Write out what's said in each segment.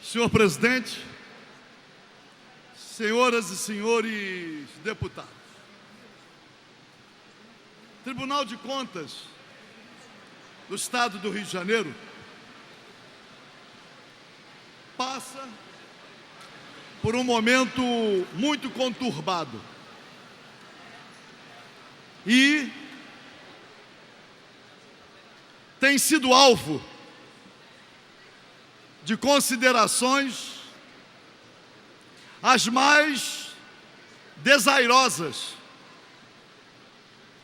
Senhor presidente, senhoras e senhores deputados, Tribunal de Contas do Estado do Rio de Janeiro passa por um momento muito conturbado e tem sido alvo de considerações as mais desairosas,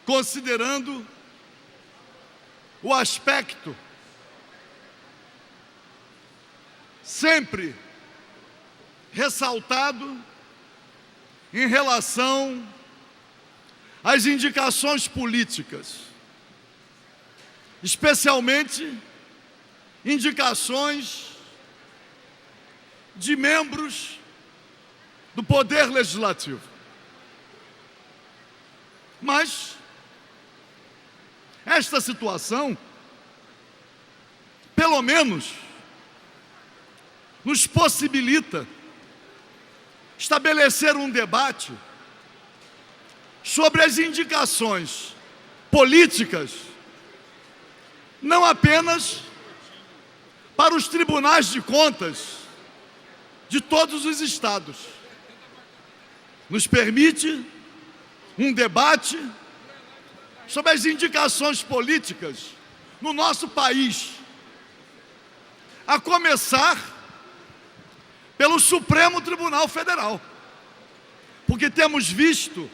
considerando o aspecto sempre ressaltado em relação às indicações políticas, especialmente indicações de membros do Poder Legislativo. Mas esta situação, pelo menos, nos possibilita estabelecer um debate sobre as indicações políticas, não apenas para os tribunais de contas de todos os estados. Nos permite um debate sobre as indicações políticas no nosso país, a começar pelo Supremo Tribunal Federal, porque temos visto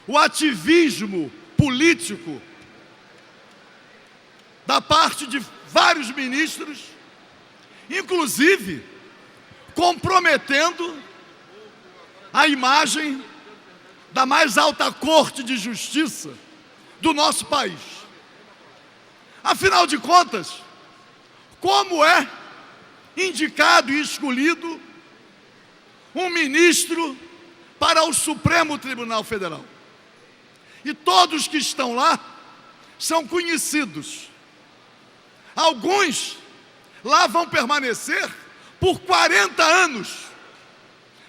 o ativismo político da parte de vários ministros, inclusive comprometendo a imagem da mais alta Corte de Justiça do nosso país. Afinal de contas, como é indicado e escolhido um ministro para o Supremo Tribunal Federal? E todos que estão lá são conhecidos. Alguns lá vão permanecer por 40 anos,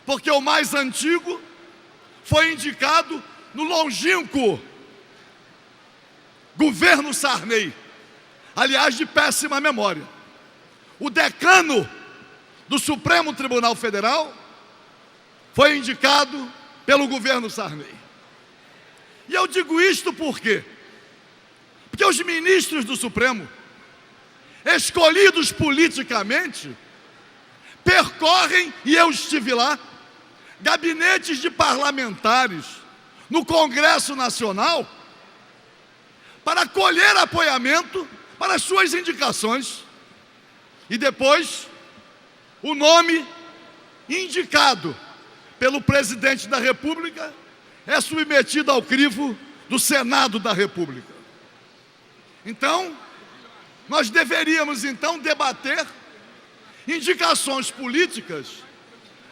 porque o mais antigo foi indicado no longínquo governo Sarney, aliás, de péssima memória. O decano do Supremo Tribunal Federal foi indicado pelo governo Sarney. E eu digo isto por quê? Porque os ministros do Supremo, escolhidos politicamente, percorrem, e eu estive lá, gabinetes de parlamentares no Congresso Nacional para colher apoiamento para as suas indicações. E depois, o nome indicado pelo presidente da República é submetido ao crivo do Senado da República. Então, nós deveríamos então debater indicações políticas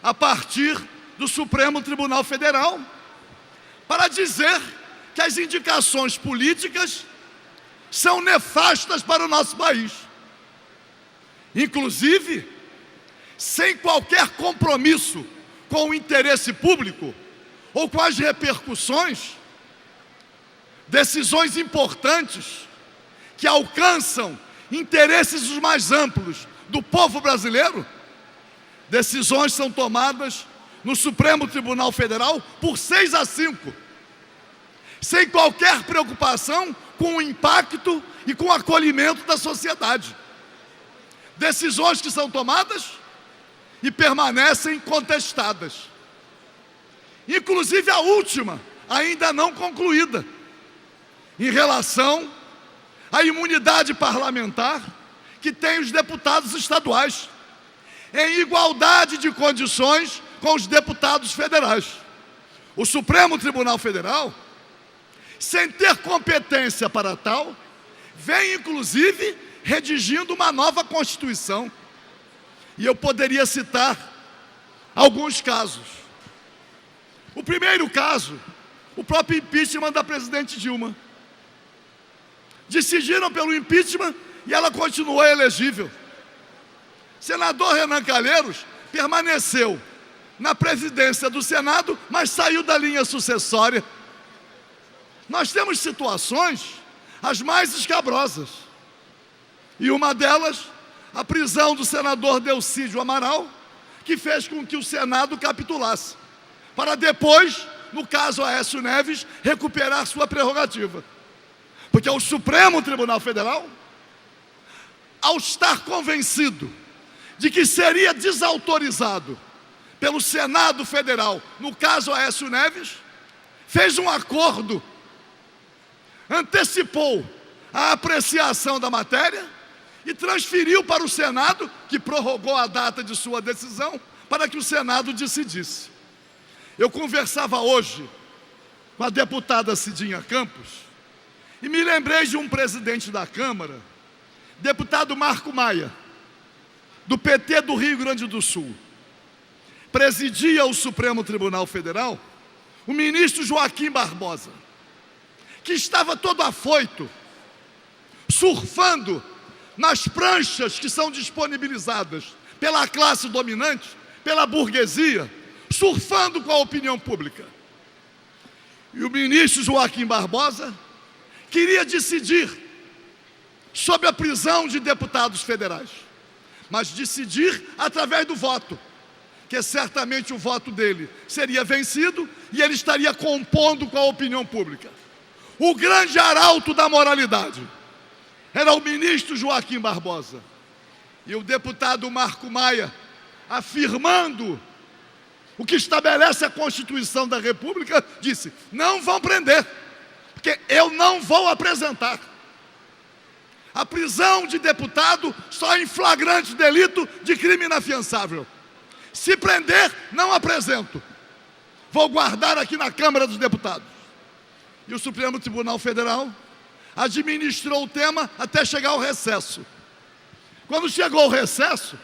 a partir do Supremo Tribunal Federal, para dizer que as indicações políticas são nefastas para o nosso país. Inclusive, sem qualquer compromisso com o interesse público ou com as repercussões, decisões importantes que alcançam interesses os mais amplos do povo brasileiro, decisões são tomadas no Supremo Tribunal Federal por 6-5, sem qualquer preocupação com o impacto e com o acolhimento da sociedade. Decisões que são tomadas e permanecem contestadas. Inclusive a última, ainda não concluída, em relação à imunidade parlamentar que tem os deputados estaduais, em igualdade de condições com os deputados federais. O Supremo Tribunal Federal, sem ter competência para tal, vem inclusive redigindo uma nova Constituição. E eu poderia citar alguns casos. O primeiro caso, o próprio impeachment da presidente Dilma. Decidiram pelo impeachment e ela continuou elegível. Senador Renan Calheiros permaneceu na presidência do Senado, mas saiu da linha sucessória. Nós temos situações as mais escabrosas. E uma delas, a prisão do senador Delcídio Amaral, que fez com que o Senado capitulasse, para depois, no caso Aécio Neves, recuperar sua prerrogativa. Porque o Supremo Tribunal Federal, ao estar convencido de que seria desautorizado pelo Senado Federal, no caso Aécio Neves, fez um acordo, antecipou a apreciação da matéria e transferiu para o Senado, que prorrogou a data de sua decisão, para que o Senado decidisse. Eu conversava hoje com a deputada Cidinha Campos e me lembrei de um presidente da Câmara, deputado Marco Maia, do PT do Rio Grande do Sul. Presidia o Supremo Tribunal Federal o ministro Joaquim Barbosa, que estava todo afoito, surfando nas pranchas que são disponibilizadas pela classe dominante, pela burguesia, surfando com a opinião pública. E o ministro Joaquim Barbosa queria decidir sobre a prisão de deputados federais, mas decidir através do voto, que certamente o voto dele seria vencido e ele estaria compondo com a opinião pública. O grande arauto da moralidade era o ministro Joaquim Barbosa. E o deputado Marco Maia, afirmando o que estabelece a Constituição da República, disse: não vão prender, porque eu não vou apresentar. A prisão de deputado só em flagrante delito de crime inafiançável. Se prender, não apresento. Vou guardar aqui na Câmara dos Deputados. E o Supremo Tribunal Federal administrou o tema até chegar ao recesso. Quando chegou o recesso,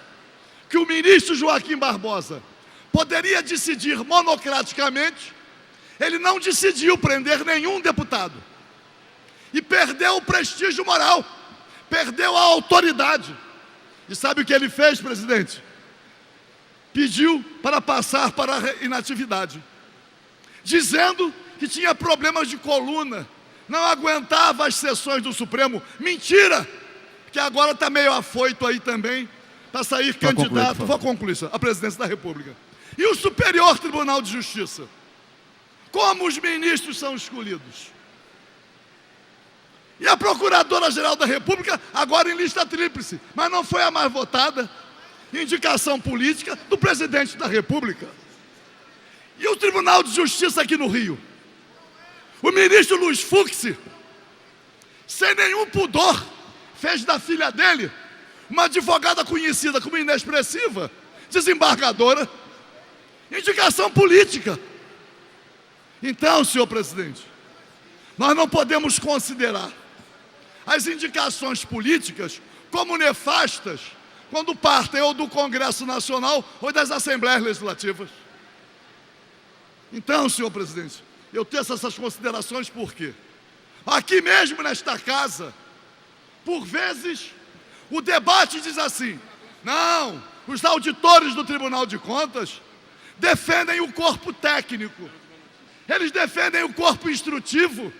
que o ministro Joaquim Barbosa poderia decidir monocraticamente, ele não decidiu prender nenhum deputado. E perdeu o prestígio moral, perdeu a autoridade. E sabe o que ele fez, presidente? Pediu para passar para a inatividade, dizendo que tinha problemas de coluna, não aguentava as sessões do Supremo. Mentira! Que agora está meio afoito aí também, para sair candidato, vou concluir, à presidência da República. E o Superior Tribunal de Justiça? Como os ministros são escolhidos? E a Procuradora-Geral da República, agora em lista tríplice, mas não foi a mais votada, indicação política do presidente da República. E o Tribunal de Justiça aqui no Rio? O ministro Luiz Fux, sem nenhum pudor, fez da filha dele uma advogada conhecida como inexpressiva, desembargadora, indicação política. Então, senhor presidente, nós não podemos considerar as indicações políticas como nefastas quando partem ou do Congresso Nacional ou das Assembleias Legislativas. Então, senhor presidente, eu teço essas considerações porque aqui mesmo nesta casa, por vezes, o debate diz assim: não, os auditores do Tribunal de Contas defendem o corpo técnico, eles defendem o corpo instrutivo.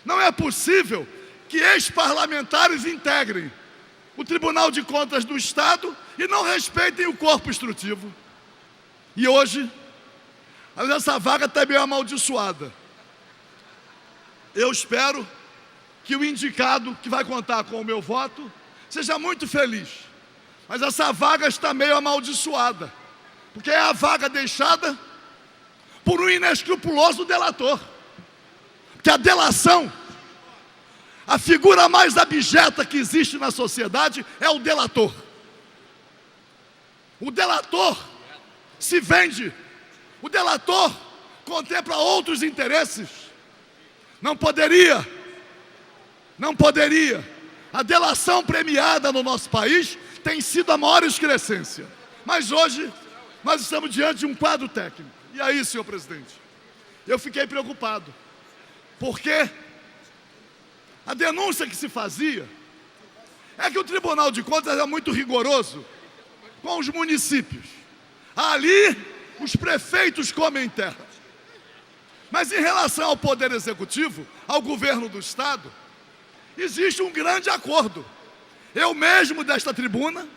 Não é possível que ex-parlamentares integrem o Tribunal de Contas do Estado e não respeitem o corpo instrutivo. E hoje, essa vaga está meio amaldiçoada. Eu espero que o indicado, que vai contar com o meu voto, seja muito feliz. Mas essa vaga está meio amaldiçoada, porque é a vaga deixada por um inescrupuloso delator. Que a delação, a figura mais abjeta que existe na sociedade é o delator. O delator se vende, o delator contempla outros interesses. Não poderia. A delação premiada no nosso país tem sido a maior excrescência. Mas hoje nós estamos diante de um quadro técnico. E aí, senhor presidente, eu fiquei preocupado, porque a denúncia que se fazia é que o Tribunal de Contas é muito rigoroso com os municípios. Ali, os prefeitos comem terra. Mas em relação ao Poder Executivo, ao governo do Estado, existe um grande acordo. Eu mesmo, desta tribuna,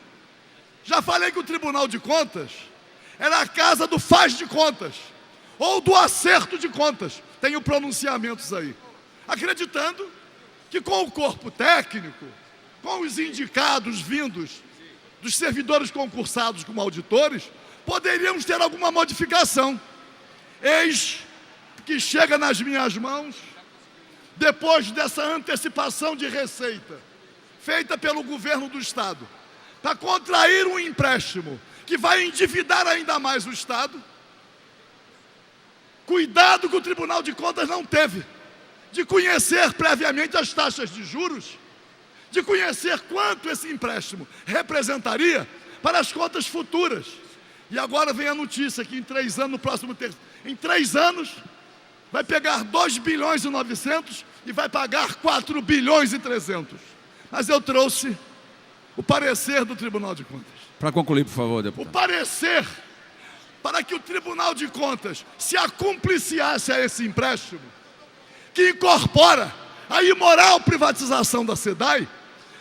já falei que o Tribunal de Contas era a casa do faz de contas, ou do acerto de contas. Tenho pronunciamentos aí. Acreditando que com o corpo técnico, com os indicados vindos dos servidores concursados como auditores, poderíamos ter alguma modificação. Eis que chega nas minhas mãos, depois dessa antecipação de receita, feita pelo governo do Estado, para contrair um empréstimo que vai endividar ainda mais o Estado. Cuidado que o Tribunal de Contas não teve de conhecer previamente as taxas de juros, de conhecer quanto esse empréstimo representaria para as contas futuras. E agora vem a notícia que em 3 anos, no próximo terço, em 3 anos, vai pegar 2 bilhões e 900 e vai pagar 4 bilhões e 300. Mas eu trouxe o parecer do Tribunal de Contas. Para concluir, por favor, deputado. O parecer para que o Tribunal de Contas se acumpliciasse a esse empréstimo, que incorpora a imoral privatização da SEDAI,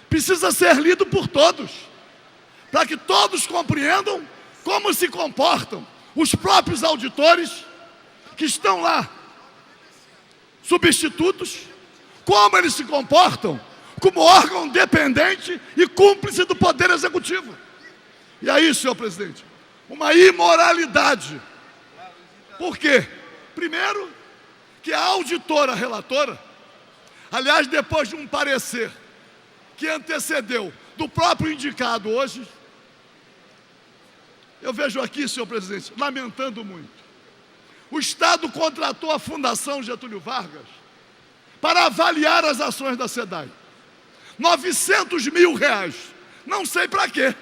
precisa ser lido por todos, para que todos compreendam como se comportam os próprios auditores que estão lá, substitutos, como eles se comportam como órgão dependente e cúmplice do Poder Executivo. E aí, senhor presidente, uma imoralidade. Por quê? Primeiro, que a auditora relatora, aliás, depois de um parecer que antecedeu do próprio indicado hoje, eu vejo aqui, senhor presidente, lamentando muito. O Estado contratou a Fundação Getúlio Vargas para avaliar as ações da SEDAI. R$900 mil. Não sei para quê.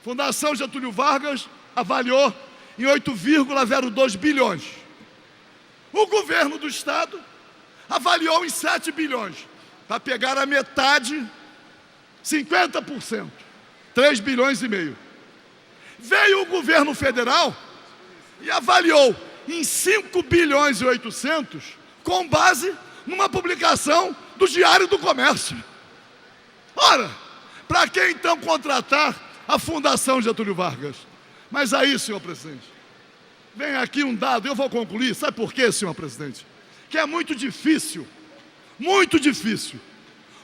Fundação Getúlio Vargas avaliou em 8,02 bilhões. O governo do Estado avaliou em 7 bilhões. Para pegar a metade, 50%. 3 bilhões e meio. Veio o governo federal e avaliou em 5 bilhões e 800, com base numa publicação do Diário do Comércio. Ora, para que então contratar a Fundação Getúlio Vargas? Mas aí, senhor presidente, vem aqui um dado, eu vou concluir, sabe por quê, senhor presidente? Que é muito difícil,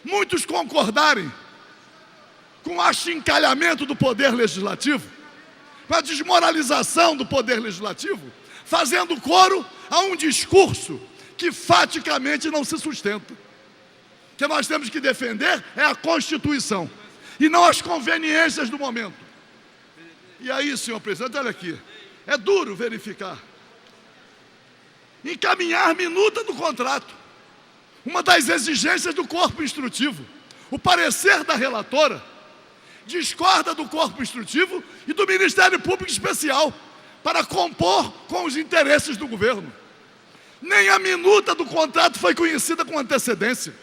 muitos concordarem com o achincalhamento do Poder Legislativo, com a desmoralização do Poder Legislativo, fazendo coro a um discurso que faticamente não se sustenta. O que nós temos que defender é a Constituição e não as conveniências do momento. E aí, senhor presidente, olha aqui, é duro verificar. Encaminhar minuta do contrato, uma das exigências do corpo instrutivo. O parecer da relatora discorda do corpo instrutivo e do Ministério Público Especial para compor com os interesses do governo. Nem a minuta do contrato foi conhecida com antecedência.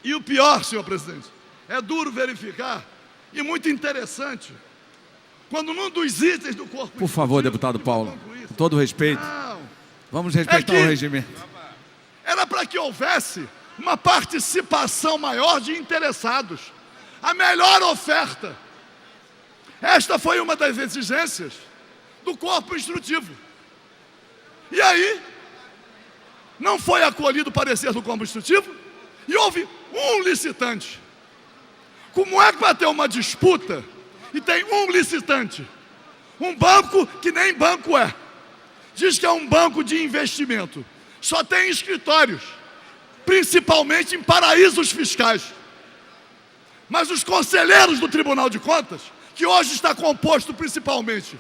E o pior, senhor presidente, é duro verificar e muito interessante, quando num dos itens do corpo... Por favor, deputado Paulo, com todo respeito, vamos respeitar o regimento. Era para que houvesse uma participação maior de interessados, a melhor oferta. Esta foi uma das exigências do corpo instrutivo. E aí, não foi acolhido o parecer do corpo instrutivo e houve um licitante. Como é que vai ter uma disputa e tem um licitante? Um banco que nem banco é. Diz que é um banco de investimento. Só tem escritórios, principalmente em paraísos fiscais. Mas os conselheiros do Tribunal de Contas, que hoje está composto principalmente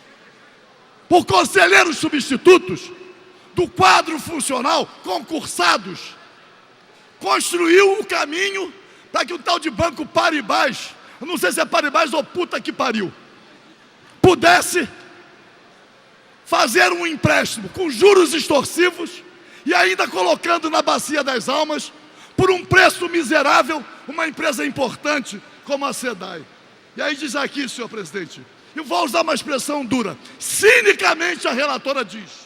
por conselheiros substitutos do quadro funcional, concursados, construiu o caminho para que o tal de Banco Paribas, eu não sei se é Paribas ou puta que pariu, pudesse fazer um empréstimo com juros extorsivos e ainda colocando na bacia das almas, por um preço miserável, uma empresa importante como a SEDAI. E aí diz aqui, senhor presidente, e vou usar uma expressão dura, cinicamente a relatora diz,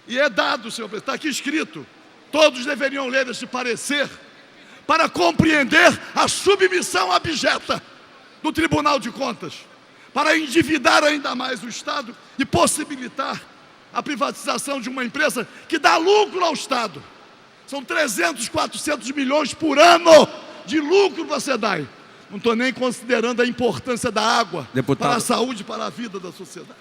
e é dado, senhor presidente, está aqui escrito, todos deveriam ler este parecer para compreender a submissão abjeta do Tribunal de Contas, para endividar ainda mais o Estado e possibilitar a privatização de uma empresa que dá lucro ao Estado. São 300, 400 milhões por ano de lucro para a SEDAI. Não estou nem considerando a importância da água, deputado, para a saúde, para a vida da sociedade.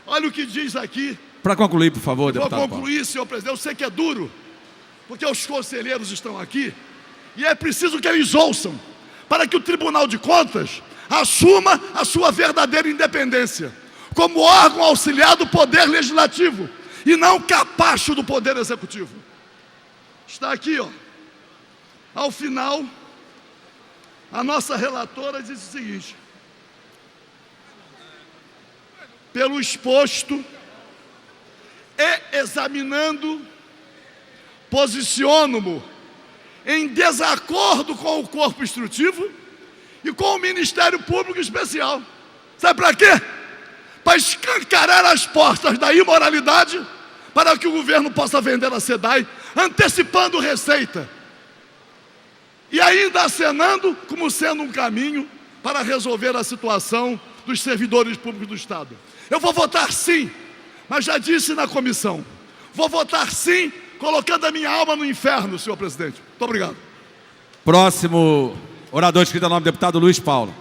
Olha o que diz aqui. Para concluir, por favor, deputado. Vou concluir, senhor presidente. Eu sei que é duro, porque os conselheiros estão aqui, e é preciso que eles ouçam, para que o Tribunal de Contas assuma a sua verdadeira independência, como órgão auxiliar do Poder Legislativo, e não capacho do Poder Executivo. Está aqui, ó. Ao final, a nossa relatora diz o seguinte: pelo exposto e examinando, posiciono-me em desacordo com o corpo instrutivo e com o Ministério Público Especial. Sabe para quê? Para escancarar as portas da imoralidade, para que o governo possa vender a SEDAI, antecipando receita, e ainda acenando como sendo um caminho para resolver a situação dos servidores públicos do Estado. Eu vou votar sim, mas já disse na comissão, vou votar sim, colocando a minha alma no inferno, senhor presidente. Muito obrigado. Próximo orador inscrito ao nome do deputado Luiz Paulo.